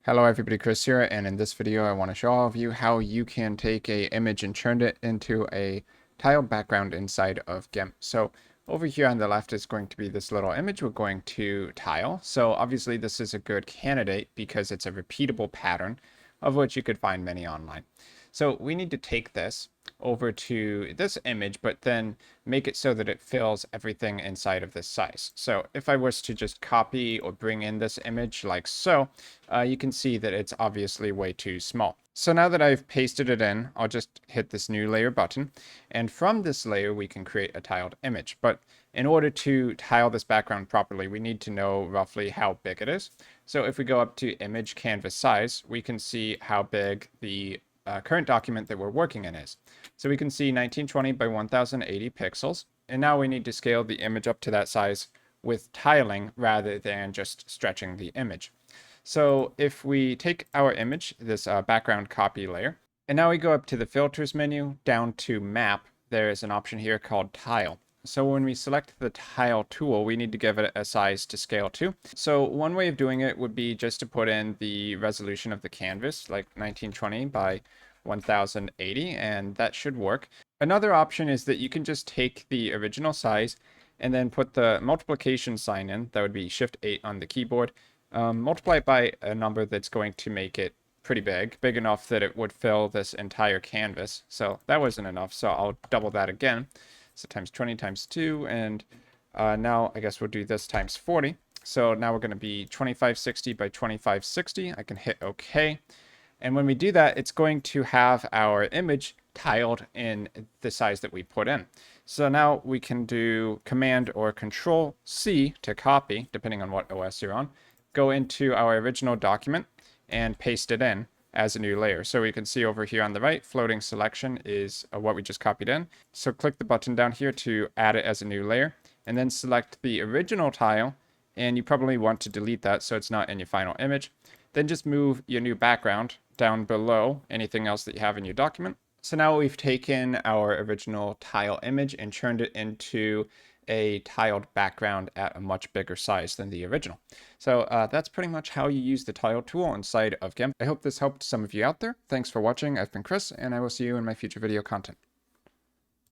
Hello everybody, Chris here, and in this video I want to show all of you how you can take a image and turn it into a tiled background inside of GIMP. So over here on the left is going to be this little image we're going to tile. So obviously this is a good candidate because it's a repeatable pattern of which you could find many online. So we need to take this over to this image, but then make it so that it fills everything inside of this size. So if I was to just copy or bring in this image like so, you can see that it's obviously way too small. So now that I've pasted it in, I'll just hit this new layer button. And from this layer, we can create a tiled image. But in order to tile this background properly, we need to know roughly how big it is. So if we go up to image canvas size, we can see how big the current document that we're working in is. So we can see 1920 by 1080 pixels. And now we need to scale the image up to that size with tiling rather than just stretching the image. So if we take our image, this background copy layer, and now we go up to the filters menu down to map, there is an option here called tile. So when we select the tile tool, we need to give it a size to scale to. So one way of doing it would be just to put in the resolution of the canvas, like 1920 by 1080, and that should work. Another option is that you can just take the original size and then put the multiplication sign in. That would be Shift 8 on the keyboard. Multiply it by a number that's going to make it pretty big enough that it would fill this entire canvas. So that wasn't enough, so I'll double that again. So times 20 times 2, and now I guess we'll do this times 40. So now we're going to be 2560 by 2560. I can hit OK. And when we do that, it's going to have our image tiled in the size that we put in. So now we can do Command or Control C to copy, depending on what OS you're on. Go into our original document and paste it in as a new layer. So we can see over here on the right, floating selection is what we just copied in. So click the button down here to add it as a new layer, and then select the original tile, and you probably want to delete that so it's not in your final image. Then just move your new background down below anything else that you have in your document. So now we've taken our original tile image and turned it into a tiled background at a much bigger size than the original. So that's pretty much how you use the tile tool inside of GIMP. I hope this helped some of you out there. Thanks for watching. I've been Chris, and I will see you in my future video content.